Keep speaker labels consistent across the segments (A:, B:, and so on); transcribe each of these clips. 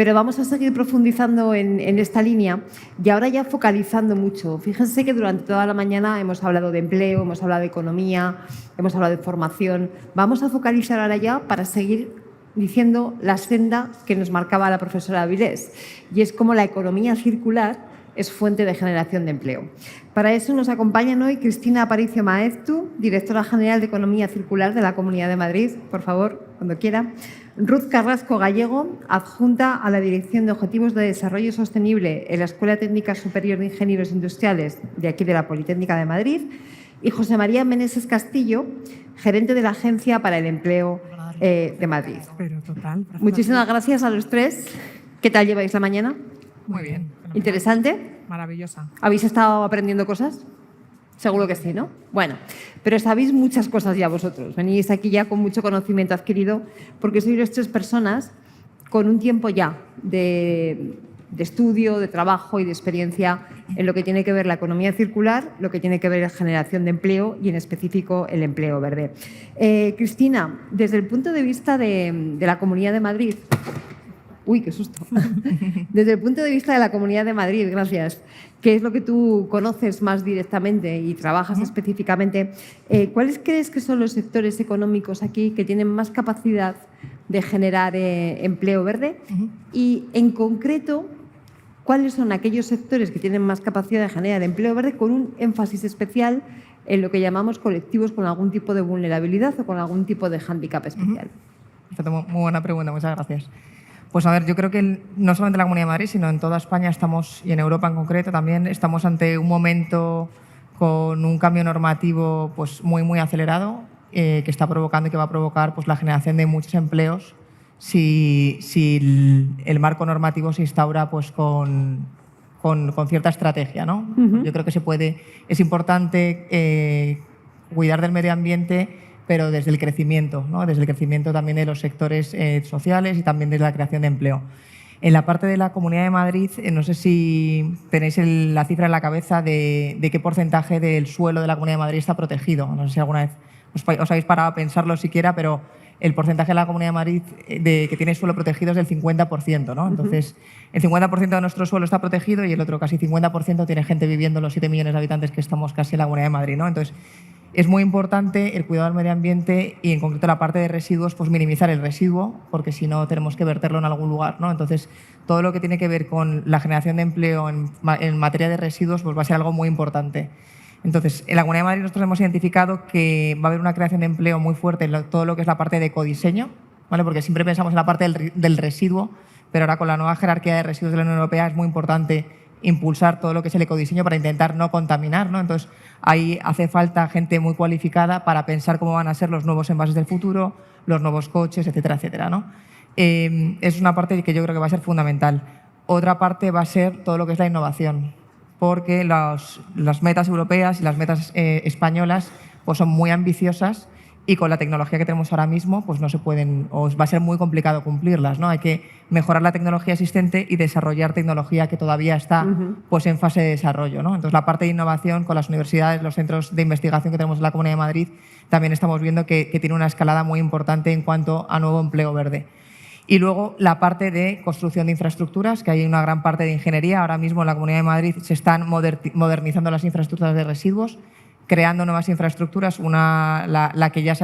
A: Pero vamos a seguir profundizando en esta línea y ahora ya focalizando mucho. Fíjense que durante toda la mañana hemos hablado de empleo, hemos hablado de economía, hemos hablado de formación. Vamos a focalizar ahora ya para seguir diciendo la senda que nos marcaba la profesora Avilés, y es cómo la economía circular es fuente de generación de empleo. Para eso nos acompañan hoy Cristina Aparicio Maeztu, directora general de Economía Circular de la Comunidad de Madrid, por favor, cuando quiera. Ruth Carrasco Gallego, adjunta a la Dirección de Objetivos de Desarrollo Sostenible en la Escuela Técnica Superior de Ingenieros Industriales de aquí de la Politécnica de Madrid. Y José María Meneses Castillo, gerente de la Agencia para el Empleo de Madrid. Muchísimas gracias a los tres. ¿Qué tal lleváis la mañana?
B: Muy bien.
A: ¿Interesante?
B: Maravillosa.
A: ¿Habéis estado aprendiendo cosas? Seguro que sí, ¿no? Bueno, pero sabéis muchas cosas ya vosotros. Venís aquí ya con mucho conocimiento adquirido porque sois las tres personas con un tiempo ya de estudio, de trabajo y de experiencia en lo que tiene que ver la economía circular, lo que tiene que ver la generación de empleo y en específico el empleo verde. Cristina, desde el punto de vista de la Comunidad de Madrid, uy, qué susto. Desde el punto de vista de la Comunidad de Madrid, gracias, ¿qué es lo que tú conoces más directamente y trabajas específicamente? ¿Cuáles crees que son los sectores económicos aquí que tienen más capacidad de generar empleo verde? Y, en concreto, ¿cuáles son aquellos sectores que tienen más capacidad de generar empleo verde con un énfasis especial en lo que llamamos colectivos con algún tipo de vulnerabilidad o con algún tipo de hándicap especial?
B: Perfecto, muy buena pregunta, muchas gracias. Pues a ver, yo creo que no solamente en la Comunidad de Madrid, sino en toda España estamos, y en Europa en concreto también, estamos ante un momento con un cambio normativo pues muy acelerado que está provocando y que va a provocar pues la generación de muchos empleos si el marco normativo se instaura pues con cierta estrategia, ¿no? Yo creo que es importante cuidar del medio ambiente, pero desde el crecimiento, ¿no? Desde el crecimiento también de los sectores sociales y también desde la creación de empleo. En la parte de la Comunidad de Madrid, no sé si tenéis la cifra en la cabeza de qué porcentaje del suelo de la Comunidad de Madrid está protegido. No sé si alguna vez os habéis parado a pensarlo siquiera, pero el porcentaje de la Comunidad de Madrid que tiene suelo protegido es del 50%, ¿no? Entonces, el 50% de nuestro suelo está protegido y el otro casi 50% tiene gente viviendo los 7 millones de habitantes que estamos casi en la Comunidad de Madrid, ¿no? Entonces, es muy importante el cuidado del medio ambiente y, en concreto, la parte de residuos, pues minimizar el residuo, porque si no tenemos que verterlo en algún lugar, ¿no? Entonces, todo lo que tiene que ver con la generación de empleo en materia de residuos pues va a ser algo muy importante. Entonces, en la Comunidad de Madrid nosotros hemos identificado que va a haber una creación de empleo muy fuerte en todo lo que es la parte de ecodiseño, ¿vale? Porque siempre pensamos en la parte del residuo, pero ahora con la nueva jerarquía de residuos de la Unión Europea es muy importante impulsar todo lo que es el ecodiseño para intentar no contaminar, ¿no? Entonces, ahí hace falta gente muy cualificada para pensar cómo van a ser los nuevos envases del futuro, los nuevos coches, etcétera, etcétera, ¿no? Es una parte que yo creo que va a ser fundamental. Otra parte va a ser todo lo que es la innovación, porque las metas europeas y las metas españolas pues son muy ambiciosas y con la tecnología que tenemos ahora mismo pues no se pueden, o va a ser muy complicado cumplirlas, ¿no? Hay que mejorar la tecnología existente y desarrollar tecnología que todavía está pues en fase de desarrollo, ¿no? Entonces, la parte de innovación con las universidades, los centros de investigación que tenemos en la Comunidad de Madrid, también estamos viendo que tiene una escalada muy importante en cuanto a nuevo empleo verde. Y luego la parte de construcción de infraestructuras, que hay una gran parte de ingeniería. Ahora mismo en la Comunidad de Madrid se están modernizando las infraestructuras de residuos, creando nuevas infraestructuras. La que ya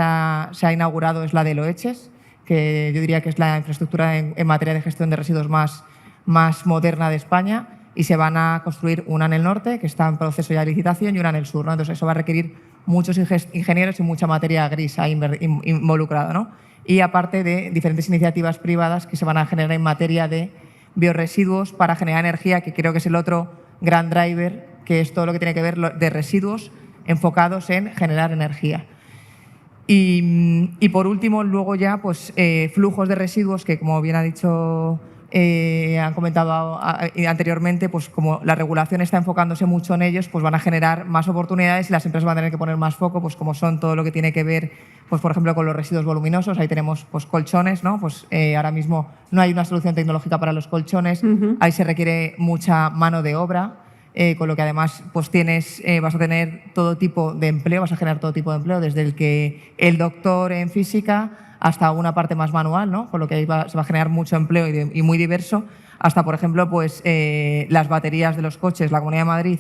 B: se ha inaugurado es la de Loeches, que yo diría que es la infraestructura en materia de gestión de residuos más moderna de España, y se van a construir una en el norte, que está en proceso ya de licitación, y una en el sur, ¿no? Entonces, eso va a requerir muchos ingenieros y mucha materia gris ahí involucrada, ¿no? Y aparte de diferentes iniciativas privadas que se van a generar en materia de biorresiduos para generar energía, que creo que es el otro gran driver, que es todo lo que tiene que ver de residuos enfocados en generar energía. Y por último, luego ya pues flujos de residuos que, como bien ha dicho, han comentado anteriormente, pues como la regulación está enfocándose mucho en ellos, pues van a generar más oportunidades y las empresas van a tener que poner más foco, pues como son todo lo que tiene que ver, pues por ejemplo, con los residuos voluminosos. Ahí tenemos pues colchones, ¿no? Pues ahora mismo no hay una solución tecnológica para los colchones. Ahí se requiere mucha mano de obra. Con lo que además pues vas a tener todo tipo de empleo, vas a generar todo tipo de empleo, desde el doctor en física hasta una parte más manual, ¿no? Con lo que ahí se va a generar mucho empleo y muy diverso, hasta, por ejemplo, pues, las baterías de los coches. La Comunidad de Madrid,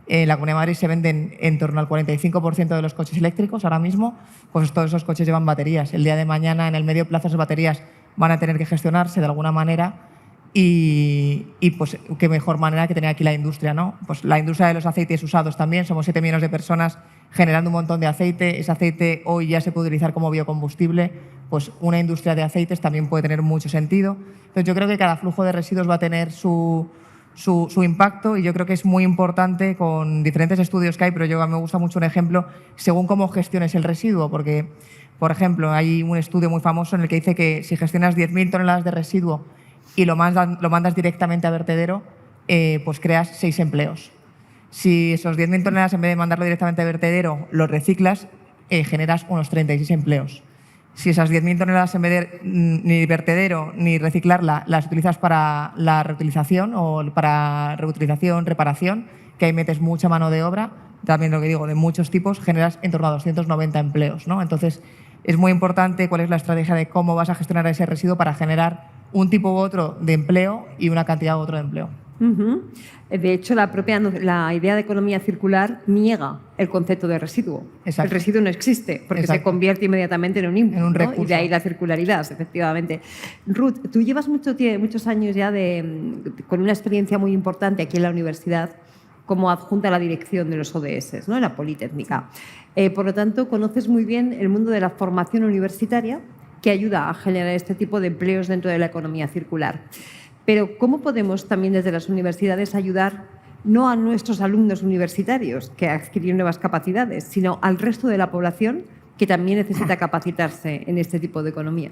B: en la Comunidad de Madrid se venden en torno al 45% de los coches eléctricos ahora mismo, pues todos esos coches llevan baterías. El día de mañana, en el medio plazo, esas baterías van a tener que gestionarse de alguna manera y pues qué mejor manera que tener aquí la industria, ¿no? Pues la industria de los aceites usados también, somos 7 millones de personas generando un montón de aceite. Ese aceite hoy ya se puede utilizar como biocombustible, pues una industria de aceites también puede tener mucho sentido. Entonces yo creo que cada flujo de residuos va a tener su impacto y yo creo que es muy importante con diferentes estudios que hay, pero yo me gusta mucho un ejemplo según cómo gestiones el residuo, porque, por ejemplo, hay un estudio muy famoso en el que dice que si gestionas 10.000 toneladas de residuo y lo mandas directamente a vertedero, pues creas 6 empleos. Si esos 10.000 toneladas, en vez de mandarlo directamente a vertedero, los reciclas, generas unos 36 empleos. Si esas 10.000 toneladas, en vez de ni vertedero ni reciclarla, las utilizas para la reutilización o para reutilización, reparación, que ahí metes mucha mano de obra, también lo que digo, de muchos tipos, generas en torno a 290 empleos, ¿no? Entonces, es muy importante cuál es la estrategia de cómo vas a gestionar ese residuo para generar un tipo u otro de empleo y una cantidad u otro de empleo.
A: De hecho, la idea de economía circular niega el concepto de residuo.
B: Exacto.
A: El residuo no existe porque
B: Exacto.
A: se convierte inmediatamente en un input,
B: en un
A: ¿no?
B: recurso.
A: Y de ahí la circularidad, efectivamente. Ruth, tú llevas muchos años ya con una experiencia muy importante aquí en la universidad como adjunta a la dirección de los ODS, ¿no? En la Politécnica. Por lo tanto, conoces muy bien el mundo de la formación universitaria que ayuda a generar este tipo de empleos dentro de la economía circular. Pero ¿cómo podemos también desde las universidades ayudar no a nuestros alumnos universitarios que adquieren nuevas capacidades, sino al resto de la población que también necesita capacitarse en este tipo de economía?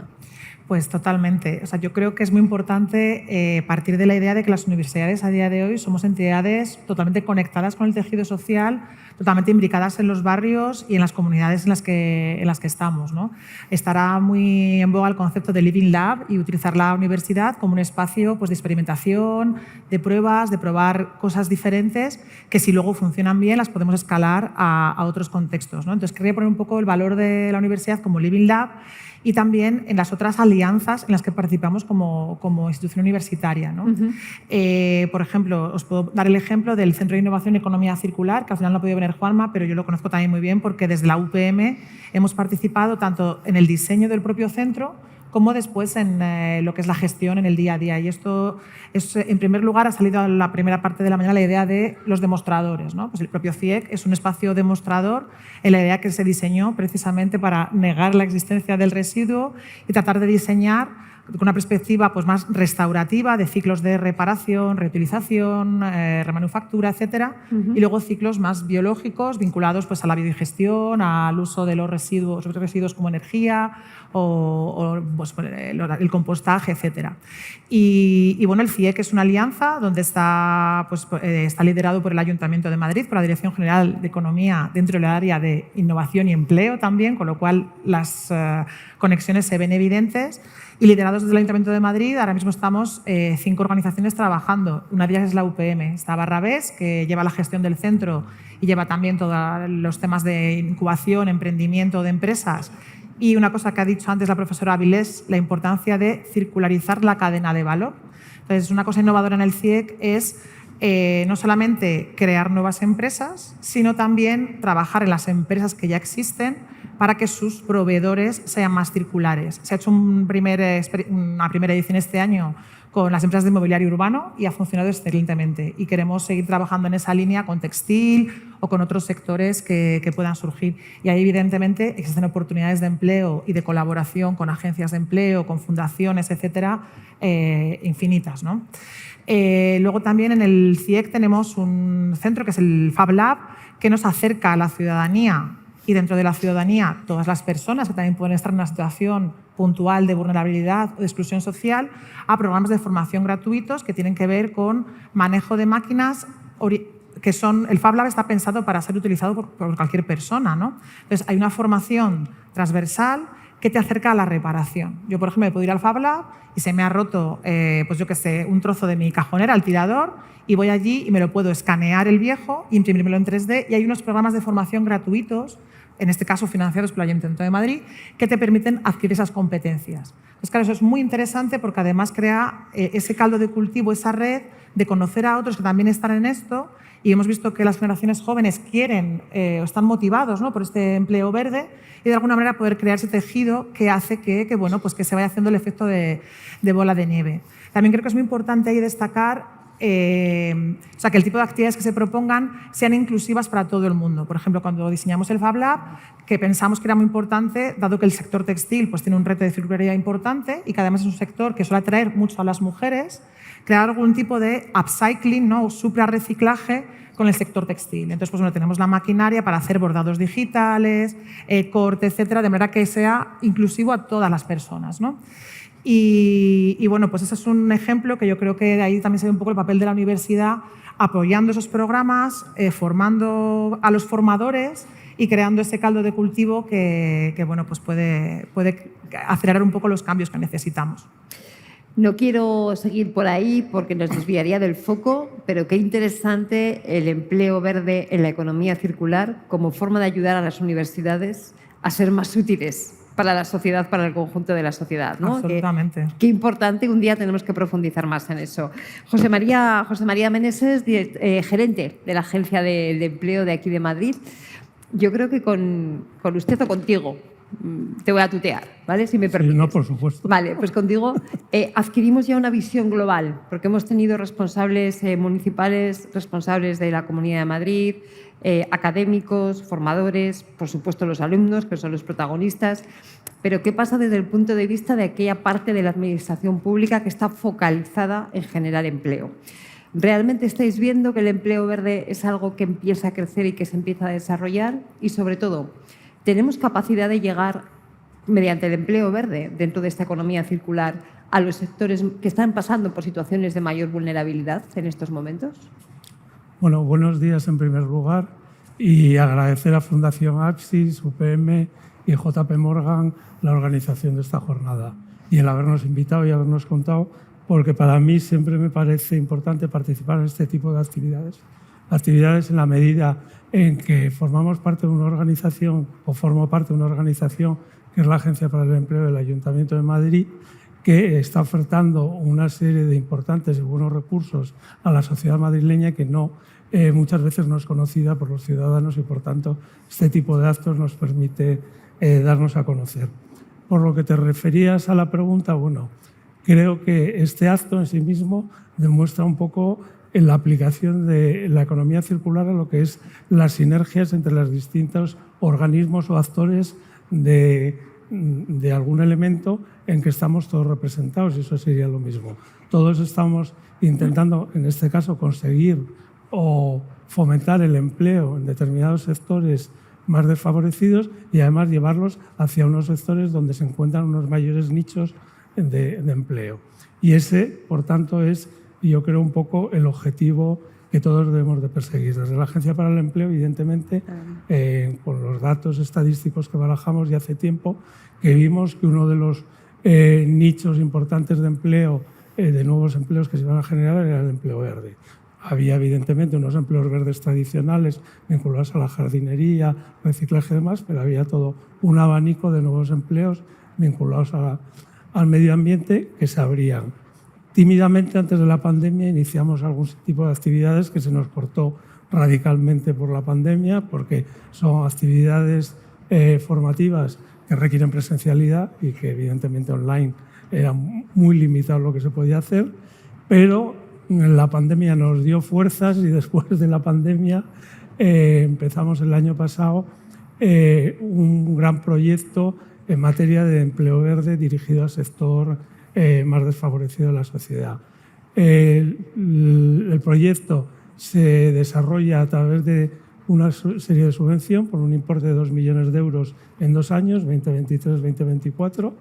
C: Pues totalmente. O sea, yo creo que es muy importante partir de la idea de que las universidades a día de hoy somos entidades totalmente conectadas con el tejido social, totalmente imbricadas en los barrios y en las comunidades en las que estamos, ¿no? Estará muy en boga el concepto de Living Lab y utilizar la universidad como un espacio, pues, de experimentación, de pruebas, de probar cosas diferentes que, si luego funcionan bien, las podemos escalar a otros contextos, ¿no? Entonces, quería poner un poco el valor de la universidad como Living Lab y también en las otras alianzas en las que participamos como institución universitaria, ¿no? Por ejemplo, os puedo dar el ejemplo del Centro de Innovación y Economía Circular, que al final no ha podido venir Juanma, pero yo lo conozco también muy bien porque desde la UPM hemos participado tanto en el diseño del propio centro como después en lo que es la gestión en el día a día. Y esto, en primer lugar, ha salido a la primera parte de la mañana la idea de los demostradores, ¿no? Pues el propio CIEC es un espacio demostrador en la idea que se diseñó precisamente para negar la existencia del residuo y tratar de diseñar con una perspectiva, pues, más restaurativa, de ciclos de reparación, reutilización, remanufactura, etcétera, y luego ciclos más biológicos vinculados, pues, a la biodigestión, al uso de los residuos como energía o pues, el compostaje, etcétera. Y bueno, el CIEC es una alianza donde está liderado por el Ayuntamiento de Madrid, por la Dirección General de Economía dentro del área de innovación y empleo también, con lo cual las conexiones se ven evidentes. Y liderados desde el Ayuntamiento de Madrid, ahora mismo estamos 5 organizaciones trabajando. Una de ellas es la UPM. Está Barrabés, que lleva la gestión del centro y lleva también todos los temas de incubación, emprendimiento de empresas. Y una cosa que ha dicho antes la profesora Avilés, la importancia de circularizar la cadena de valor. Entonces, una cosa innovadora en el CIEC es no solamente crear nuevas empresas, sino también trabajar en las empresas que ya existen para que sus proveedores sean más circulares. Se ha hecho una primera edición este año con las empresas de mobiliario urbano y ha funcionado excelentemente. Y queremos seguir trabajando en esa línea con textil o con otros sectores que puedan surgir. Y ahí, evidentemente, existen oportunidades de empleo y de colaboración con agencias de empleo, con fundaciones, etcétera, infinitas, ¿no? Luego también en el CIEC tenemos un centro que es el Fab Lab, que nos acerca a la ciudadanía y dentro de la ciudadanía todas las personas que también pueden estar en una situación puntual de vulnerabilidad o de exclusión social, a programas de formación gratuitos que tienen que ver con manejo de máquinas que son... El Fab Lab está pensado para ser utilizado por cualquier persona, ¿no? Entonces, hay una formación transversal que te acerca a la reparación. Yo, por ejemplo, me puedo ir al Fab Lab y se me ha roto, pues yo qué sé, un trozo de mi cajonera, el tirador, y voy allí y me lo puedo escanear el viejo, imprimírmelo en 3D, y hay unos programas de formación gratuitos en este caso financiados por el Ayuntamiento de Madrid, que te permiten adquirir esas competencias. Entonces, claro, eso es muy interesante porque además crea ese caldo de cultivo, esa red de conocer a otros que también están en esto, y hemos visto que las generaciones jóvenes quieren o están motivados, ¿no?, por este empleo verde, y de alguna manera poder crear ese tejido que hace que, bueno, pues que se vaya haciendo el efecto de bola de nieve. También creo que es muy importante ahí destacar que el tipo de actividades que se propongan sean inclusivas para todo el mundo. Por ejemplo, cuando diseñamos el Fab Lab, que pensamos que era muy importante, dado que el sector textil pues, tiene un reto de circularidad importante y que además es un sector que suele atraer mucho a las mujeres, crear algún tipo de upcycling, ¿no?, o suprarreciclaje con el sector textil. Entonces, pues, bueno, tenemos la maquinaria para hacer bordados digitales, corte, etcétera, de manera que sea inclusivo a todas las personas, ¿no? Y bueno, pues ese es un ejemplo que yo creo que de ahí también se ve un poco el papel de la universidad, apoyando esos programas, formando a los formadores y creando ese caldo de cultivo que bueno, pues puede acelerar un poco los cambios que necesitamos.
A: No quiero seguir por ahí porque nos desviaría del foco, pero qué interesante el empleo verde en la economía circular como forma de ayudar a las universidades a ser más útiles para la sociedad, para el conjunto de la sociedad, ¿no?
C: Absolutamente.
A: Qué importante, un día tenemos que profundizar más en eso. José María Meneses, gerente de la Agencia de Empleo de aquí de Madrid. Yo creo que con usted o contigo, te voy a tutear, ¿vale? Si me permites.
D: Sí, no, por supuesto.
A: Vale, pues contigo adquirimos ya una visión global, porque hemos tenido responsables municipales, responsables de la Comunidad de Madrid, académicos, formadores, por supuesto los alumnos, que son los protagonistas. Pero ¿qué pasa desde el punto de vista de aquella parte de la administración pública que está focalizada en generar empleo? ¿Realmente estáis viendo que el empleo verde es algo que empieza a crecer y que se empieza a desarrollar? Y sobre todo, ¿tenemos capacidad de llegar mediante el empleo verde dentro de esta economía circular a los sectores que están pasando por situaciones de mayor vulnerabilidad en estos momentos?
D: Bueno, buenos días en primer lugar y agradecer a Fundación Axis, UPM y JP Morgan la organización de esta jornada y el habernos invitado y habernos contado, porque para mí siempre me parece importante participar en este tipo de actividades en la medida en que formamos parte de una organización o formo parte de una organización que es la Agencia para el Empleo del Ayuntamiento de Madrid, que está ofertando una serie de importantes y buenos recursos a la sociedad madrileña que muchas veces no es conocida por los ciudadanos y, por tanto, este tipo de actos nos permite darnos a conocer. Por lo que te referías a la pregunta, bueno, creo que este acto en sí mismo demuestra un poco en la aplicación de la economía circular a lo que es las sinergias entre los distintos organismos o actores de algún elemento en que estamos todos representados, y eso sería lo mismo. Todos estamos intentando, en este caso, conseguir o fomentar el empleo en determinados sectores más desfavorecidos y además llevarlos hacia unos sectores donde se encuentran unos mayores nichos de empleo. Y ese, por tanto, es, yo creo, un poco el objetivo que todos debemos de perseguir. Desde la Agencia para el Empleo, evidentemente, con los datos estadísticos que barajamos ya hace tiempo, que vimos que uno de los nichos importantes de empleo, de nuevos empleos que se iban a generar, era el empleo verde. Había, evidentemente, unos empleos verdes tradicionales vinculados a la jardinería, reciclaje y demás, pero había todo un abanico de nuevos empleos vinculados al medio ambiente que se abrían. Tímidamente, antes de la pandemia, iniciamos algún tipo de actividades que se nos cortó radicalmente por la pandemia, porque son actividades formativas que requieren presencialidad y que, evidentemente, online era muy limitado lo que se podía hacer, pero la pandemia nos dio fuerzas y después de la pandemia empezamos el año pasado un gran proyecto en materia de empleo verde dirigido al sector más desfavorecido de la sociedad. El proyecto se desarrolla a través de una serie de subvención por un importe de 2 millones de euros en 2 años, 2023-2024.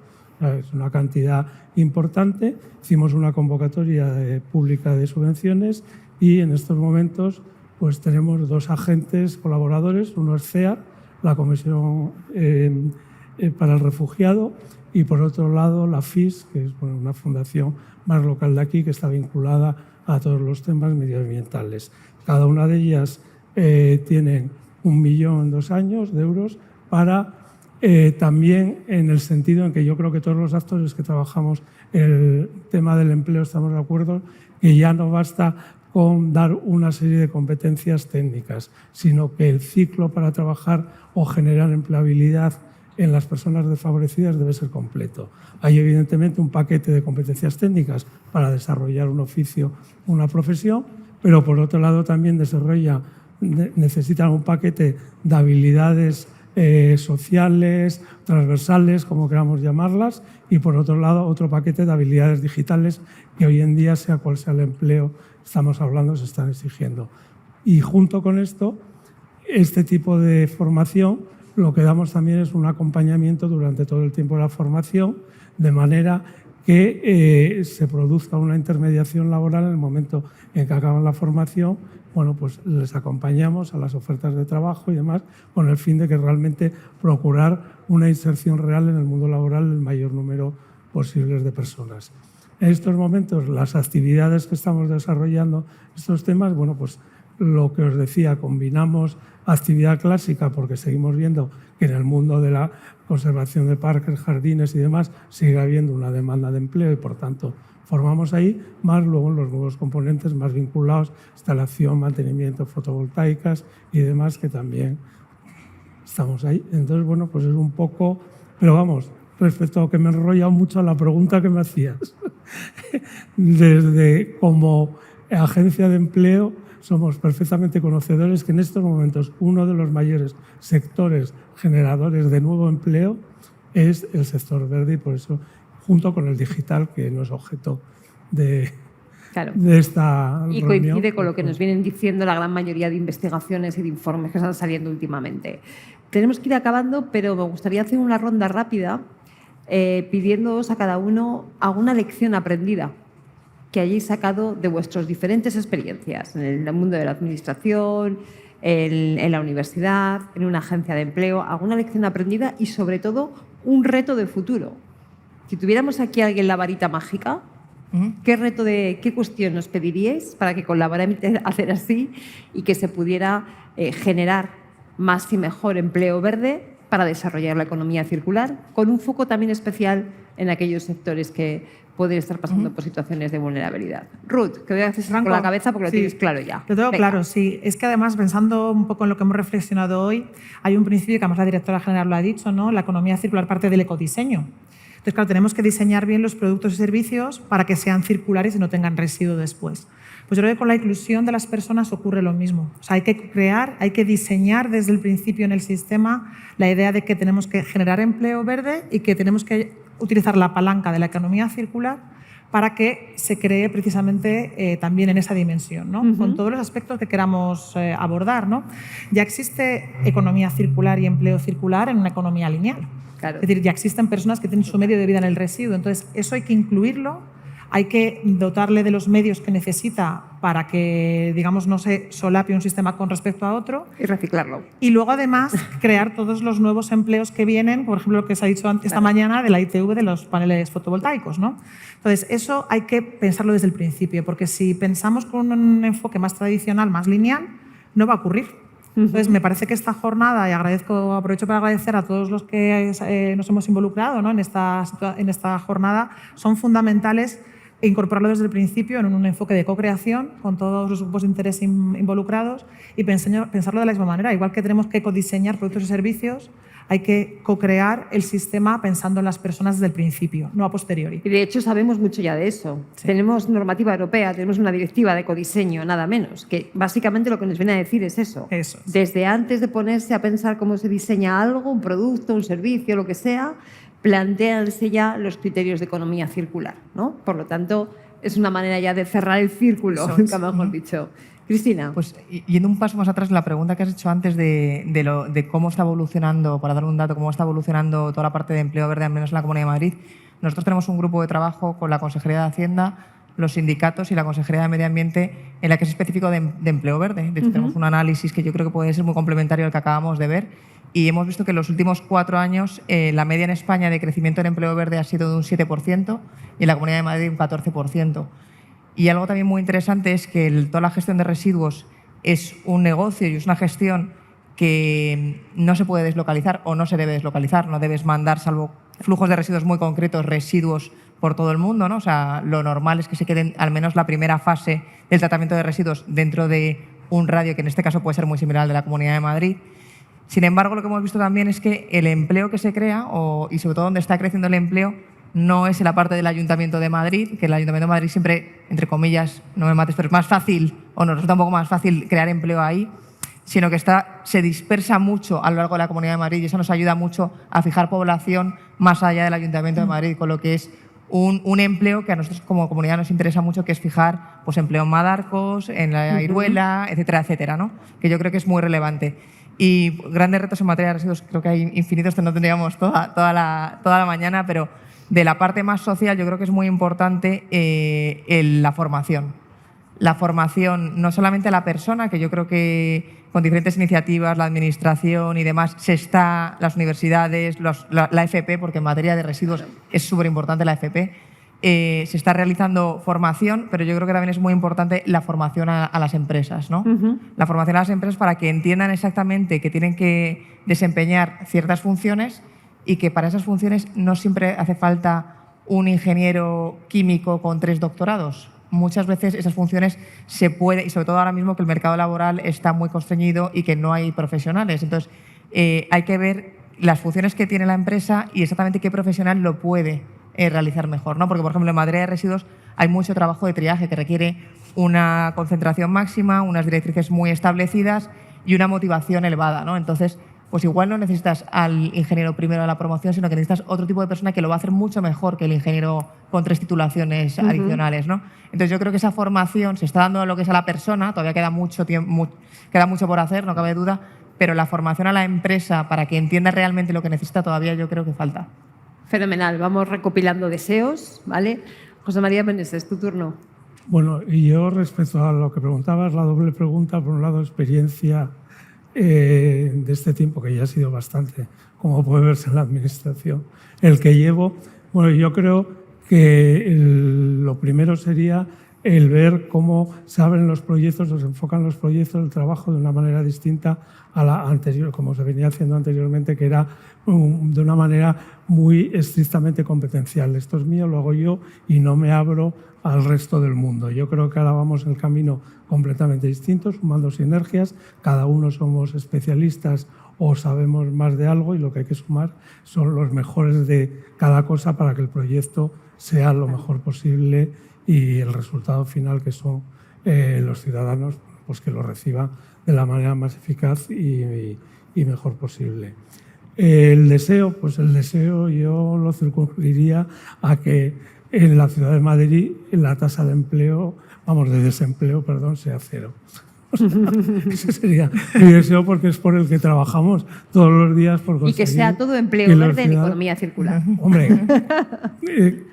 D: Es una cantidad importante. Hicimos una convocatoria pública de subvenciones y en estos momentos pues, tenemos 2 agentes colaboradores. Uno es CEAR, la Comisión para el Refugiado, y por otro lado la FIS, que es una fundación más local de aquí que está vinculada a todos los temas medioambientales. Cada una de ellas tienen 1 millón en 2 años de euros para también en el sentido en que yo creo que todos los actores que trabajamos el tema del empleo estamos de acuerdo que ya no basta con dar una serie de competencias técnicas, sino que el ciclo para trabajar o generar empleabilidad en las personas desfavorecidas debe ser completo. Hay evidentemente un paquete de competencias técnicas para desarrollar un oficio, una profesión, pero por otro lado también necesitan un paquete de habilidades sociales, transversales, como queramos llamarlas, y por otro lado otro paquete de habilidades digitales que hoy en día, sea cual sea el empleo, estamos hablando, se están exigiendo. Y junto con esto, este tipo de formación, lo que damos también es un acompañamiento durante todo el tiempo de la formación, de manera que se produzca una intermediación laboral en el momento en que acaban la formación. Bueno, pues les acompañamos a las ofertas de trabajo y demás, con el fin de que realmente procurar una inserción real en el mundo laboral del mayor número posible de personas. En estos momentos, las actividades que estamos desarrollando, estos temas, bueno, pues lo que os decía, combinamos actividad clásica porque seguimos viendo que en el mundo de la conservación de parques, jardines y demás sigue habiendo una demanda de empleo y, por tanto, formamos ahí, más luego los nuevos componentes más vinculados, instalación, mantenimiento, fotovoltaicas y demás, que también estamos ahí. Entonces, bueno, pues es un poco... Pero vamos, respecto a que me he enrollado mucho a la pregunta que me hacías. Desde como agencia de empleo somos perfectamente conocedores que en estos momentos uno de los mayores sectores generadores de nuevo empleo es el sector verde y por eso, junto con el digital, que no es objeto de esta
A: y
D: reunión.
A: coincide con lo que nos vienen diciendo la gran mayoría de investigaciones y de informes que están saliendo últimamente. Tenemos que ir acabando, pero me gustaría hacer una ronda rápida pidiéndoos a cada uno alguna lección aprendida que hayáis sacado de vuestras diferentes experiencias en el mundo de la administración, en la universidad, en una agencia de empleo, alguna lección aprendida y, sobre todo, un reto de futuro. Si tuviéramos aquí a alguien la varita mágica, ¿qué cuestión nos pediríais para que colaboráramos a hacer así y que se pudiera generar más y mejor empleo verde para desarrollar la economía circular, con un foco también especial en aquellos sectores que pueden estar pasando por situaciones de vulnerabilidad? Ruth, que voy a hacer con la cabeza porque lo tienes claro ya.
C: Lo tengo claro, sí. Es que además, pensando un poco en lo que hemos reflexionado hoy, hay un principio que además la directora general lo ha dicho, ¿no? La economía circular parte del ecodiseño. Entonces, claro, tenemos que diseñar bien los productos y servicios para que sean circulares y no tengan residuo después. Pues yo creo que con la inclusión de las personas ocurre lo mismo. O sea, hay que crear, hay que diseñar desde el principio en el sistema la idea de que tenemos que generar empleo verde y que tenemos que utilizar la palanca de la economía circular para que se cree precisamente también en esa dimensión, ¿no? Con todos los aspectos que queramos abordar, ¿no? Ya existe economía circular y empleo circular en una economía lineal.
A: Claro.
C: Es decir, ya existen personas que tienen su medio de vida en el residuo. Entonces, eso hay que incluirlo, hay que dotarle de los medios que necesita para que, digamos, no se solape un sistema con respecto a otro.
A: Y reciclarlo.
C: Y luego, además, crear todos los nuevos empleos que vienen, por ejemplo, lo que se ha dicho esta mañana de la ITV de los paneles fotovoltaicos, ¿no? Entonces, eso hay que pensarlo desde el principio, porque si pensamos con un enfoque más tradicional, más lineal, no va a ocurrir. Entonces, me parece que esta jornada, y aprovecho para agradecer a todos los que nos hemos involucrado, ¿no? en esta jornada, son fundamentales incorporarlo desde el principio en un enfoque de co-creación con todos los grupos de interés involucrados y pensarlo de la misma manera. Igual que tenemos que codiseñar productos y servicios, hay que co-crear el sistema pensando en las personas desde el principio, no a posteriori.
A: Y de hecho sabemos mucho ya de eso. Sí. Tenemos normativa europea, tenemos una directiva de ecodiseño, nada menos, que básicamente lo que nos viene a decir es eso.
C: Eso.
A: Desde antes de ponerse a pensar cómo se diseña algo, un producto, un servicio, lo que sea, plantéanse ya los criterios de economía circular, ¿no? Por lo tanto, es una manera ya de cerrar el círculo, nunca mejor dicho. Cristina.
B: Pues yendo un paso más atrás, la pregunta que has hecho antes de cómo está evolucionando, para dar un dato, cómo está evolucionando toda la parte de empleo verde, al menos en la Comunidad de Madrid. Nosotros tenemos un grupo de trabajo con la Consejería de Hacienda, los sindicatos y la Consejería de Medio Ambiente en la que es específico de empleo verde. De hecho, tenemos un análisis que yo creo que puede ser muy complementario al que acabamos de ver. Y hemos visto que en los últimos 4 años la media en España de crecimiento en empleo verde ha sido de un 7% y en la Comunidad de Madrid un 14%. Y algo también muy interesante es que toda la gestión de residuos es un negocio y es una gestión que no se puede deslocalizar o no se debe deslocalizar. No debes mandar, salvo flujos de residuos muy concretos, residuos por todo el mundo, ¿no? O sea, lo normal es que se queden al menos la primera fase del tratamiento de residuos dentro de un radio que en este caso puede ser muy similar al de la Comunidad de Madrid. Sin embargo, lo que hemos visto también es que el empleo que se crea, y sobre todo donde está creciendo el empleo, no es en la parte del Ayuntamiento de Madrid, que el Ayuntamiento de Madrid siempre, entre comillas, no me mates, pero es más fácil, o nos resulta un poco más fácil crear empleo ahí, sino que se dispersa mucho a lo largo de la Comunidad de Madrid y eso nos ayuda mucho a fijar población más allá del Ayuntamiento de Madrid, con lo que es un empleo que a nosotros como comunidad nos interesa mucho, que es fijar pues, empleo en Madarcos, en la Iruela, etcétera, etcétera, ¿no? Que yo creo que es muy relevante. Y grandes retos en materia de residuos, creo que hay infinitos, que no tendríamos toda la mañana, pero de la parte más social yo creo que es muy importante la formación. La formación no solamente a la persona, que yo creo que con diferentes iniciativas, la administración y demás, las universidades, la FP, porque en materia de residuos es súper importante la FP, se está realizando formación, pero yo creo que también es muy importante la formación a las empresas, ¿no? La formación a las empresas para que entiendan exactamente que tienen que desempeñar ciertas funciones y que para esas funciones no siempre hace falta un ingeniero químico con 3 doctorados. Muchas veces esas funciones se puede, y sobre todo ahora mismo que el mercado laboral está muy constreñido y que no hay profesionales. Entonces, hay que ver las funciones que tiene la empresa y exactamente qué profesional lo puede realizar mejor, ¿no? Porque, por ejemplo, en materia de residuos hay mucho trabajo de triaje que requiere una concentración máxima, unas directrices muy establecidas y una motivación elevada, ¿no? Entonces, pues igual no necesitas al ingeniero primero de la promoción, sino que necesitas otro tipo de persona que lo va a hacer mucho mejor que el ingeniero con 3 titulaciones adicionales, ¿no? Entonces yo creo que esa formación se está dando a lo que es a la persona, todavía queda mucho por hacer, no cabe duda, pero la formación a la empresa para que entienda realmente lo que necesita todavía yo creo que falta.
A: Fenomenal, vamos recopilando deseos, ¿vale? José María Meneses, tu turno.
D: Bueno, y yo respecto a lo que preguntabas, la doble pregunta, por un lado experiencia de este tiempo, que ya ha sido bastante, como puede verse en la administración, el que llevo, bueno, yo creo que lo primero sería el ver cómo se abren los proyectos, se enfocan los proyectos, el trabajo de una manera distinta a la anterior, como se venía haciendo anteriormente, que era de una manera muy estrictamente competencial. Esto es mío, lo hago yo y no me abro al resto del mundo. Yo creo que ahora vamos en el camino completamente distinto, sumando sinergias. Cada uno somos especialistas o sabemos más de algo y lo que hay que sumar son los mejores de cada cosa para que el proyecto sea lo mejor posible y el resultado final, que son los ciudadanos, pues que lo reciban de la manera más eficaz y mejor posible. El deseo, pues el deseo yo lo circunscribiría a que en la ciudad de Madrid la tasa de desempleo, sea 0. O sea, ese sería mi deseo, porque es por el que trabajamos todos los días. Por conseguir
A: y que sea todo empleo verde en economía circular.
D: Hombre,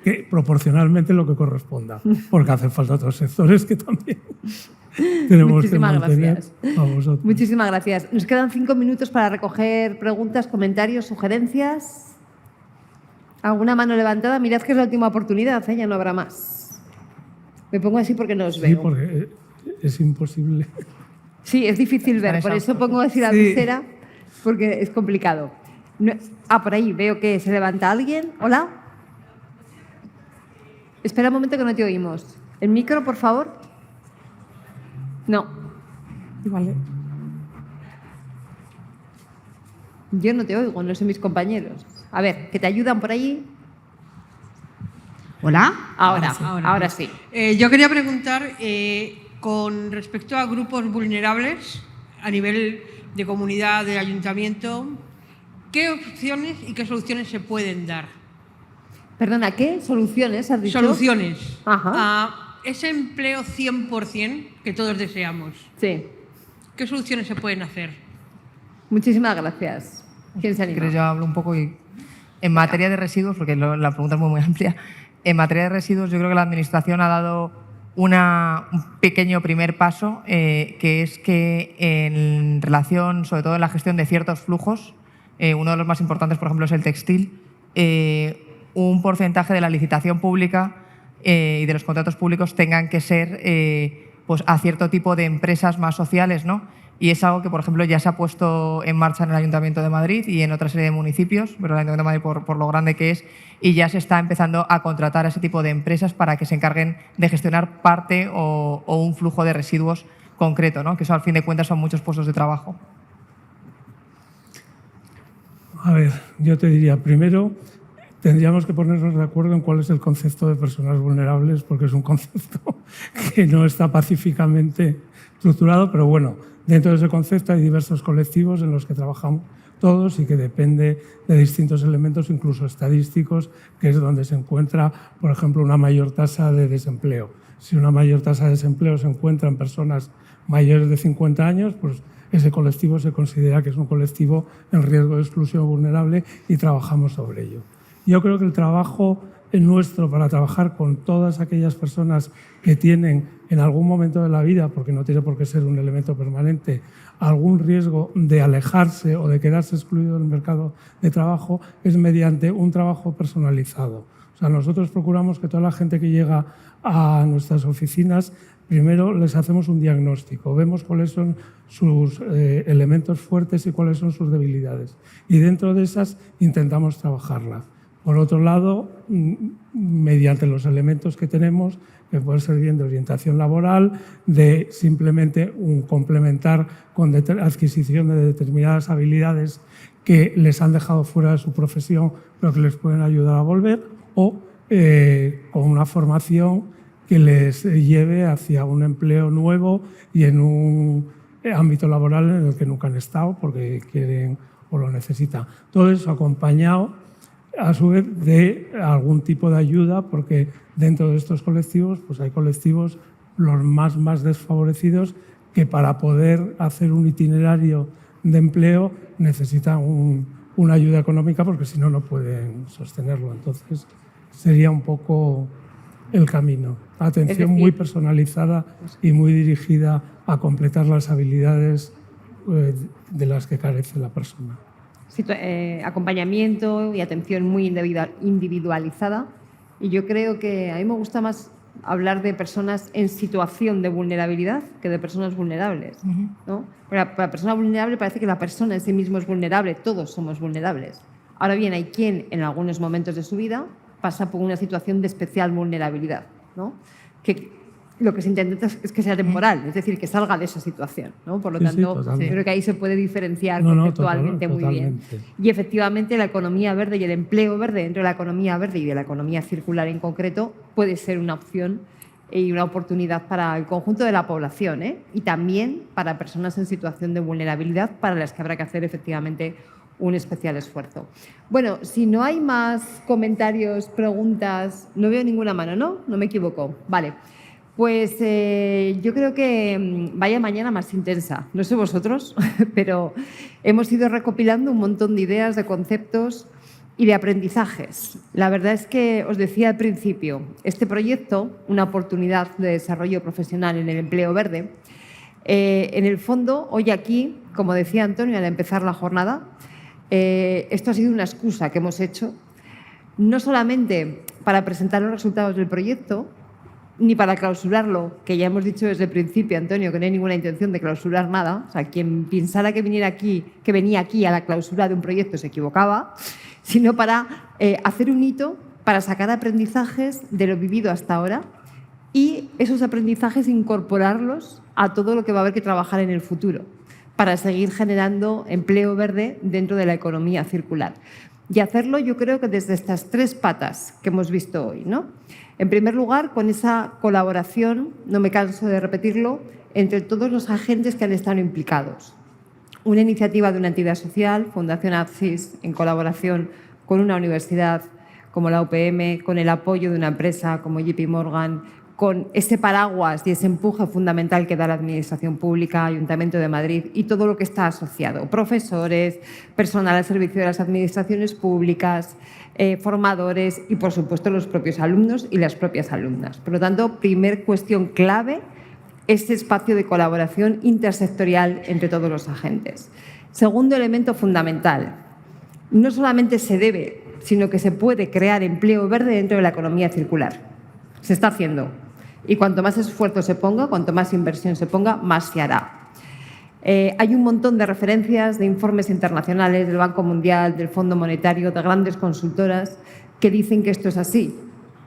D: que proporcionalmente lo que corresponda, porque hacen falta otros sectores que también tenemos que mantener a vosotros.
A: Muchísimas gracias. Nos quedan 5 minutos para recoger preguntas, comentarios, sugerencias. ¿Alguna mano levantada? Mirad que es la última oportunidad, ya no habrá más. Me pongo así porque no os veo.
D: Sí, porque es imposible.
A: Sí, es difícil ver, por eso pongo así la visera, porque es complicado. Por ahí veo que se levanta alguien. ¿Hola? Espera un momento que no te oímos. ¿El micro, por favor? No.
C: Vale.
A: Yo no te oigo, no sé mis compañeros. A ver, ¿que te ayudan por ahí?
E: ¿Hola?
A: Ahora sí.
E: Yo quería preguntar, con respecto a grupos vulnerables, a nivel de comunidad, de ayuntamiento, ¿qué opciones y qué soluciones se pueden dar?
A: Perdona, ¿qué soluciones has dicho?
E: Soluciones
A: Ajá.
E: a ese empleo 100% que todos deseamos.
A: Sí.
E: ¿Qué soluciones se pueden hacer?
A: Muchísimas gracias. ¿Quién se anima?
B: ¿Quieres yo hablo un poco? En materia de residuos, porque la pregunta es muy amplia, en materia de residuos yo creo que la Administración ha dado un pequeño primer paso, que es que en relación, sobre todo en la gestión de ciertos flujos, uno de los más importantes, por ejemplo, es el textil, un porcentaje de la licitación pública y de los contratos públicos tengan que ser pues a cierto tipo de empresas más sociales, ¿no? y es algo que, por ejemplo, ya se ha puesto en marcha en el Ayuntamiento de Madrid y en otra serie de municipios, pero el Ayuntamiento de Madrid por lo grande que es, y ya se está empezando a contratar a ese tipo de empresas para que se encarguen de gestionar parte o un flujo de residuos concreto, ¿no? Que eso, al fin de cuentas, son muchos puestos de trabajo.
D: A ver, yo te diría, primero, tendríamos que ponernos de acuerdo en cuál es el concepto de personas vulnerables, porque es un concepto que no está pacíficamente estructurado, pero bueno, dentro de ese concepto hay diversos colectivos en los que trabajamos todos y que depende de distintos elementos, incluso estadísticos, que es donde se encuentra, por ejemplo, una mayor tasa de desempleo. Si una mayor tasa de desempleo se encuentra en personas mayores de 50 años, pues ese colectivo se considera que es un colectivo en riesgo de exclusión vulnerable y trabajamos sobre ello. Yo creo que el trabajo nuestro para trabajar con todas aquellas personas que tienen en algún momento de la vida, porque no tiene por qué ser un elemento permanente, algún riesgo de alejarse o de quedarse excluido del mercado de trabajo, es mediante un trabajo personalizado. O sea, nosotros procuramos que toda la gente que llega a nuestras oficinas, primero les hacemos un diagnóstico, vemos cuáles son sus elementos fuertes y cuáles son sus debilidades. Y dentro de esas intentamos trabajarlas. Por otro lado, mediante los elementos que tenemos, que puede ser bien de orientación laboral, de simplemente complementar con adquisición de determinadas habilidades que les han dejado fuera de su profesión, pero que les pueden ayudar a volver, o con una formación que les lleve hacia un empleo nuevo y en un ámbito laboral en el que nunca han estado porque quieren o lo necesitan. Todo eso acompañado a su vez de algún tipo de ayuda, porque dentro de estos colectivos pues hay colectivos los más desfavorecidos que para poder hacer un itinerario de empleo necesitan una ayuda económica porque si no, no pueden sostenerlo. Entonces sería un poco el camino. Atención muy personalizada y muy dirigida a completar las habilidades de las que carece la persona.
A: Acompañamiento y atención muy individualizada. Y yo creo que a mí me gusta más hablar de personas en situación de vulnerabilidad que de personas vulnerables, ¿no? Para la persona vulnerable parece que la persona en sí mismo es vulnerable, todos somos vulnerables. Ahora bien, hay quien en algunos momentos de su vida pasa por una situación de especial vulnerabilidad, ¿no? Que lo que se intenta es que sea temporal, es decir, que salga de esa situación, ¿no? Por lo tanto, yo creo que ahí se puede diferenciar conceptualmente muy bien. Y efectivamente la economía verde y el empleo verde dentro de la economía verde y de la economía circular en concreto puede ser una opción y una oportunidad para el conjunto de la población, y también para personas en situación de vulnerabilidad para las que habrá que hacer efectivamente un especial esfuerzo. Bueno, si no hay más comentarios, preguntas, no veo ninguna mano, ¿no? No me equivoco. Vale. Pues yo creo que vaya mañana más intensa. No sé vosotros, pero hemos ido recopilando un montón de ideas, de conceptos y de aprendizajes. La verdad es que os decía al principio, este proyecto, una oportunidad de desarrollo profesional en el empleo verde, en el fondo, hoy aquí, como decía Antonio al empezar la jornada, esto ha sido una excusa que hemos hecho, no solamente para presentar los resultados del proyecto, ni para clausurarlo, que ya hemos dicho desde el principio, Antonio, que no hay ninguna intención de clausurar nada. O sea, quien pensara que venía aquí a la clausura de un proyecto se equivocaba, sino para hacer un hito, para sacar aprendizajes de lo vivido hasta ahora y esos aprendizajes incorporarlos a todo lo que va a haber que trabajar en el futuro, para seguir generando empleo verde dentro de la economía circular. Y hacerlo, yo creo que desde estas tres patas que hemos visto hoy, ¿no? En primer lugar, con esa colaboración, no me canso de repetirlo, entre todos los agentes que han estado implicados. Una iniciativa de una entidad social, Fundación APSIS, en colaboración con una universidad como la UPM, con el apoyo de una empresa como JP Morgan, con ese paraguas y ese empuje fundamental que da la Administración Pública, Ayuntamiento de Madrid y todo lo que está asociado, profesores, personal al servicio de las administraciones públicas, formadores y, por supuesto, los propios alumnos y las propias alumnas. Por lo tanto, primer cuestión clave, este espacio de colaboración intersectorial entre todos los agentes. Segundo elemento fundamental, no solamente se debe, sino que se puede crear empleo verde dentro de la economía circular. Se está haciendo. Y cuanto más esfuerzo se ponga, cuanto más inversión se ponga, más se hará. Hay un montón de referencias de informes internacionales del Banco Mundial, del Fondo Monetario, de grandes consultoras que dicen que esto es así.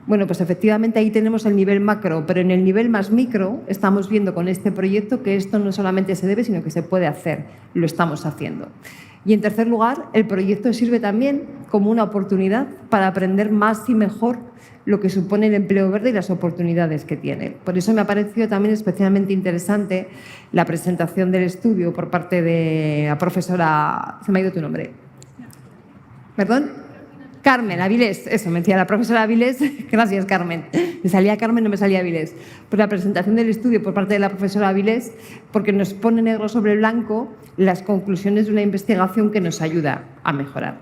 A: Bueno, pues efectivamente ahí tenemos el nivel macro, pero en el nivel más micro estamos viendo con este proyecto que esto no solamente se debe, sino que se puede hacer. Lo estamos haciendo. Y en tercer lugar, el proyecto sirve también como una oportunidad para aprender más y mejor lo que supone el empleo verde y las oportunidades que tiene. Por eso me ha parecido también especialmente interesante la presentación del estudio por parte de la profesora... Se me ha ido tu nombre. ¿Perdón? Carmen Avilés, eso, me decía la profesora Avilés. Gracias, Carmen. Me salía Carmen, no me salía Avilés. Pues la presentación del estudio por parte de la profesora Avilés, porque nos pone negro sobre blanco las conclusiones de una investigación que nos ayuda a mejorar.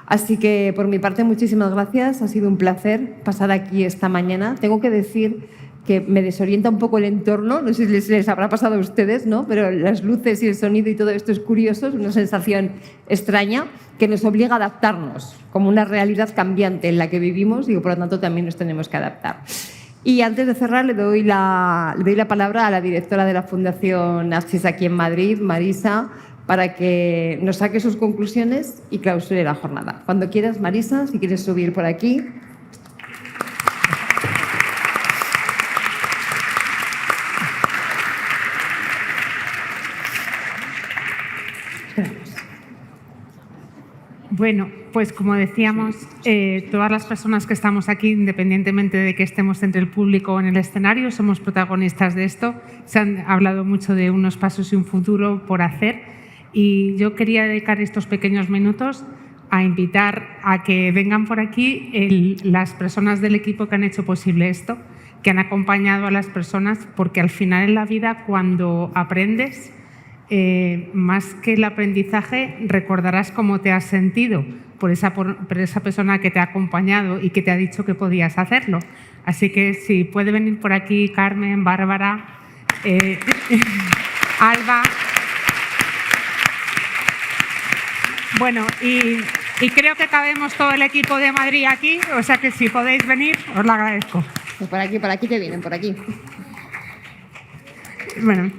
A: Así que, por mi parte, muchísimas gracias. Ha sido un placer pasar aquí esta mañana. Tengo que decir que me desorienta un poco el entorno, no sé si les habrá pasado a ustedes, ¿no? Pero las luces y el sonido y todo esto es curioso, es una sensación extraña que nos obliga a adaptarnos, como una realidad cambiante en la que vivimos y por lo tanto también nos tenemos que adaptar. Y antes de cerrar le doy la palabra a la directora de la Fundación Apsis aquí en Madrid, Marisa, para que nos saque sus conclusiones y clausure la jornada. Cuando quieras, Marisa, si quieres subir por aquí.
F: Bueno, pues como decíamos, todas las personas que estamos aquí, independientemente de que estemos entre el público o en el escenario, somos protagonistas de esto. Se han hablado mucho de unos pasos y un futuro por hacer y yo quería dedicar estos pequeños minutos a invitar a que vengan por aquí las personas del equipo que han hecho posible esto, que han acompañado a las personas, porque al final en la vida, cuando aprendes, más que el aprendizaje, recordarás cómo te has sentido por esa persona que te ha acompañado y que te ha dicho que podías hacerlo. Así que si puede venir por aquí Carmen, Bárbara, Alba. Bueno, y creo que cabemos todo el equipo de Madrid aquí, o sea que si podéis venir, os lo agradezco.
A: Pues por aquí te vienen, por aquí.
F: Bueno.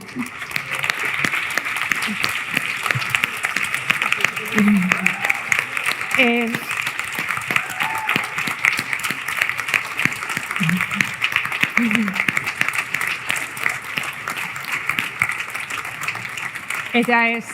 F: Ella es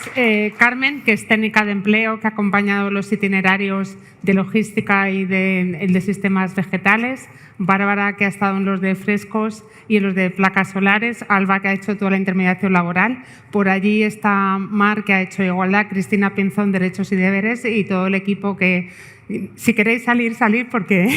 F: Carmen, que es técnica de empleo, que ha acompañado los itinerarios de logística y de sistemas vegetales. Bárbara, que ha estado en los de frescos y en los de placas solares. Alba, que ha hecho toda la intermediación laboral. Por allí está Mar, que ha hecho igualdad. Cristina Pinzón, derechos y deberes. Y todo el equipo que, si queréis salir, porque...